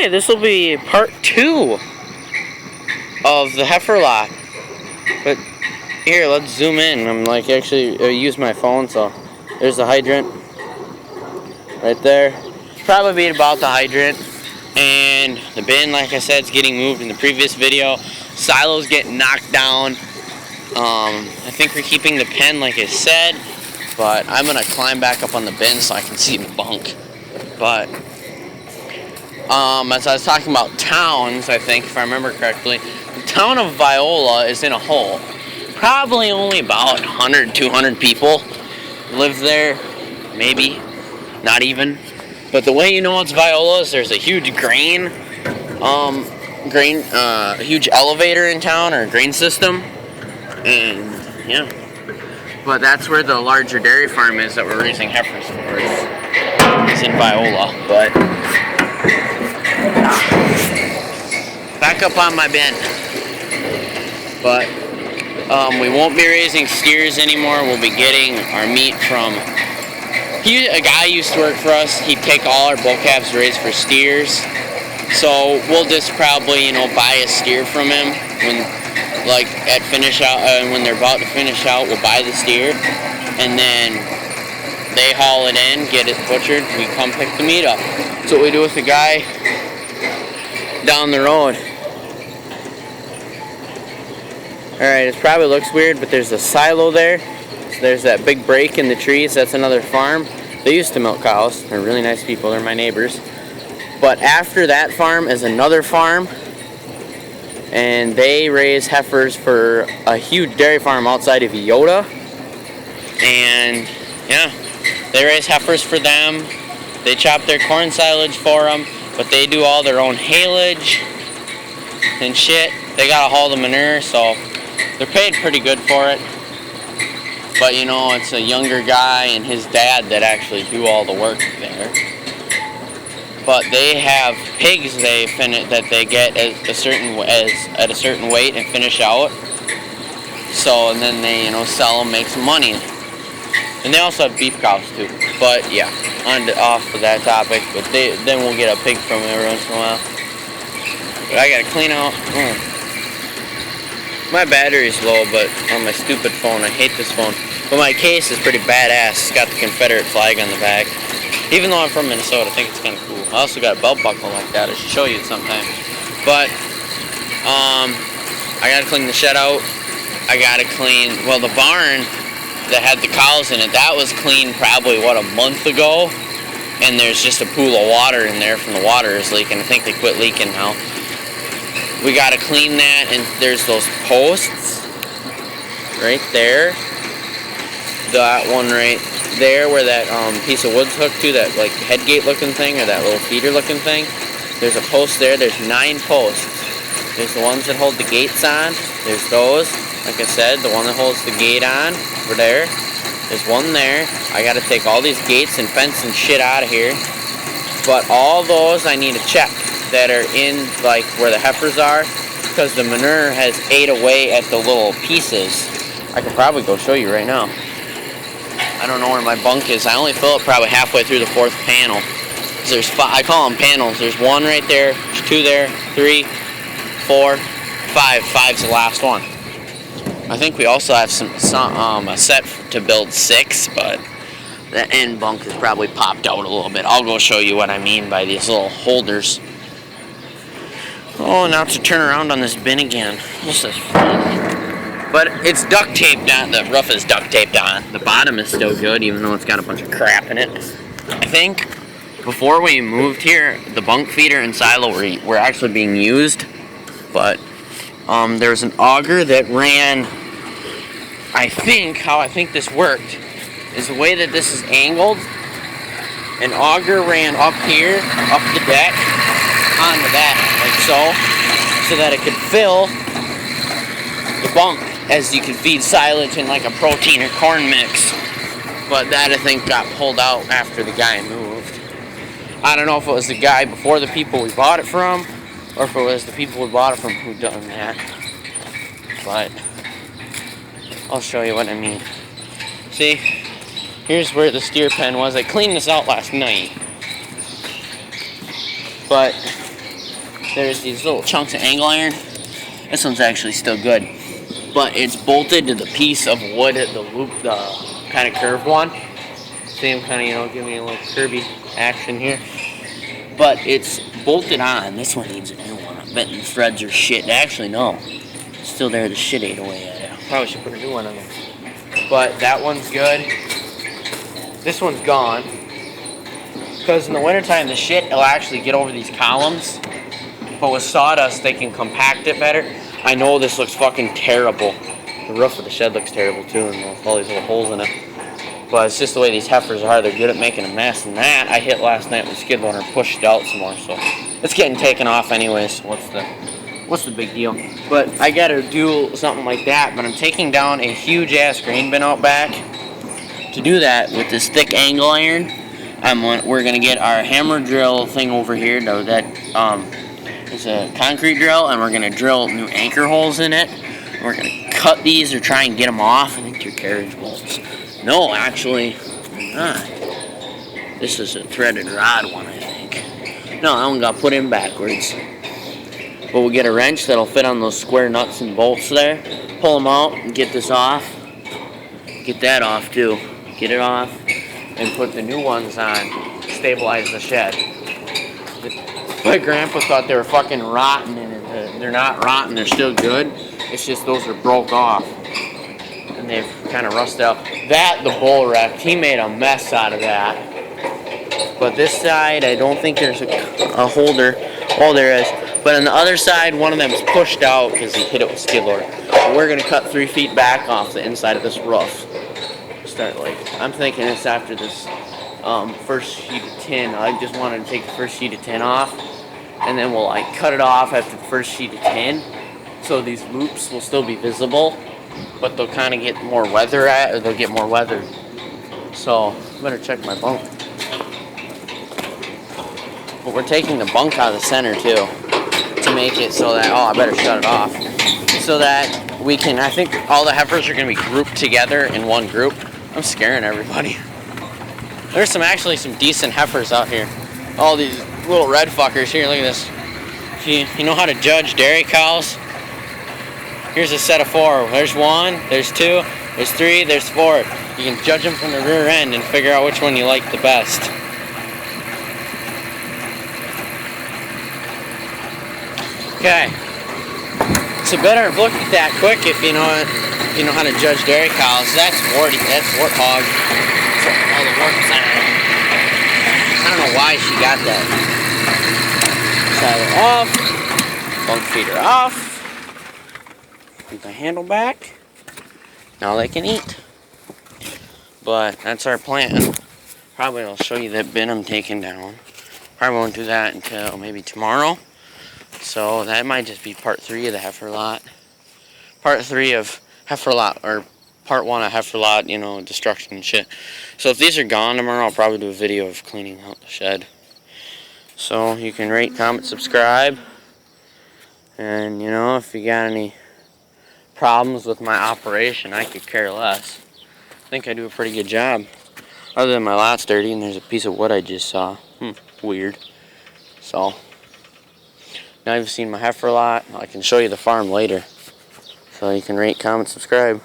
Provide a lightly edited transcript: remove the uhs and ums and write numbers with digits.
Okay, this will be part 2 of the heifer lot. But here, let's zoom in. I'm like actually use my phone, so there's the hydrant right there. Probably be about the hydrant. And the bin, like I said, is getting moved in the previous video. Silo's getting knocked down. I think we're keeping the pen like I said, but I'm gonna climb back up on the bin so I can see the bunk. But as I was talking about towns, I think if I remember correctly, the town of Viola is in a hole. Probably only about 100, 200 people live there, maybe, not even. But the way you know it's Viola is there's a huge huge elevator in town, or grain system, and yeah. But that's where the larger dairy farm is that we're raising heifers for. It's in Viola, but back up on my bin. But we won't be raising steers anymore. We'll be getting our meat from. A guy used to work for us. He'd take all our bull calves raised for steers. So we'll just probably, buy a steer from him when, at finish out, when they're about to finish out. We'll buy the steer, and then they haul it in, get it butchered. We come pick the meat up. That's what we do with the guy down the road. All right, it probably looks weird, but there's a silo there. There's that big break in the trees. That's another farm. They used to milk cows. They're really nice people. They're my neighbors. But after that farm is another farm, and they raise heifers for a huge dairy farm outside of Iota. And yeah, they raise heifers for them. They chop their corn silage for them, but they do all their own haylage and shit. They gotta haul the manure, so they're paid pretty good for it. But it's a younger guy and his dad that actually do all the work there. But they have pigs that they get at a certain weight and finish out. So and then they sell them, make some money. And they also have beef cows too. But yeah, off of that topic. But then we'll get a pig from them every once in a while. But I gotta clean out. My battery's low, but on my stupid phone, I hate this phone. But my case is pretty badass. It's got the Confederate flag on the back. Even though I'm from Minnesota, I think it's kind of cool. I also got a belt buckle like that. I should show you it sometime. But I gotta clean the shed out. I gotta clean, the barn that had the cows in it, that was cleaned probably, a month ago. And there's just a pool of water in there from the water is leaking. I think they quit leaking now. We gotta clean that, and there's those posts right there. That one right there where that piece of wood's hooked to, that headgate looking thing, or that little feeder looking thing. There's a post there. There's 9 posts. There's the ones that hold the gates on. There's those. Like I said, the one that holds the gate on over there. There's one there. I gotta take all these gates and fence and shit out of here. But all those I need to check that are in where the heifers are, because the manure has ate away at the little pieces. I could probably go show you right now. I don't know where my bunk is. I only fill it probably halfway through the 4th panel. There's 5, I call them panels. There's 1 right there, there's 2 there, 3, 4, 5. 5's the last one. I think we also have a set to build 6, but the end bunk has probably popped out a little bit. I'll go show you what I mean by these little holders. Oh, now to turn around on this bin again. This is fun. But it's duct taped on. The roof is duct taped on. The bottom is still good, even though it's got a bunch of crap in it. I think before we moved here, the bunk feeder and silo were actually being used. But there was an auger that ran. How I think this worked is the way that this is angled. An auger ran up here, up the deck, onto that, so that it could fill the bunk as you could feed silage in a protein or corn mix. But that, I think, got pulled out after the guy moved. I don't know if it was the guy before the people we bought it from, or if it was the people we bought it from who done that. But I'll show you what I mean. See, here's where the steer pen was. I cleaned this out last night. But there's these little chunks of angle iron. This one's actually still good, but it's bolted to the piece of wood at the loop, the kind of curved one. See, I'm kind of, you know, giving me a little curvy action here. But it's bolted on. This one needs a new one. I bet the threads are shit. Actually, no. It's still there. The shit ate away at it. Probably should put a new one on there. But that one's good. This one's gone. Because in the wintertime, the shit will actually get over these columns. But with sawdust, they can compact it better. I know this looks fucking terrible. The roof of the shed looks terrible too, and with all these little holes in it. But it's just the way these heifers are. They're good at making a mess. And that I hit last night with a skid loader and pushed it out some more. So it's getting taken off anyways. What's the big deal? But I gotta do something like that. But I'm taking down a huge ass grain bin out back. To do that with this thick angle iron, we're gonna get our hammer drill thing over here. It's a concrete drill, and we're gonna drill new anchor holes in it. We're gonna cut these or try and get them off. I think they're carriage bolts. No, actually, not. This is a threaded rod one, I think. No, that one got put in backwards. But we'll get a wrench that'll fit on those square nuts and bolts there. Pull them out and get this off. Get that off too. Get it off and put the new ones on. Stabilize the shed. My grandpa thought they were fucking rotten, and they're not rotten. They're still good. It's just those are broke off. And they've kind of rusted out. That, the bull wrecked. He made a mess out of that. But this side, I don't think there's a holder. Oh, there is. But on the other side, one of them is pushed out because he hit it with skid loader. So we're going to cut 3 feet back off the inside of this roof. I'm thinking it's after this first sheet of tin. I just wanted to take the first sheet of tin off. And then we'll cut it off after the first sheet of tin. So these loops will still be visible. But they'll kind of get more weather they'll get more weather. So I better check my bunk. But we're taking the bunk out of the center too, to make it so that, I better shut it off. So that we can, I think all the heifers are going to be grouped together in one group. I'm scaring everybody. There's actually some decent heifers out here. All these little red fuckers here, look at this. If you know how to judge dairy cows, here's a set of 4. There's 1, there's 2, there's 3, there's 4. You can judge them from the rear end and figure out which one you like the best. Okay. So better look at that quick if you know how to judge dairy cows. That's warthog. So all the warts on it. I don't know why she got that. Saddle off. Bunk feeder off. Put the handle back. Now they can eat. But that's our plan. Probably I'll show you that bin I'm taking down. Probably won't do that until maybe tomorrow. So that might just be part 3 of the heifer lot. Part 3 of heifer lot, or part 1 of heifer lot, destruction and shit. So if these are gone tomorrow, I'll probably do a video of cleaning out the shed. So you can rate, comment, subscribe. And if you got any problems with my operation, I could care less. I think I do a pretty good job. Other than my lot's dirty and there's a piece of wood I just saw. Weird. So now you've seen my heifer lot. I can show you the farm later. So you can rate, comment, subscribe.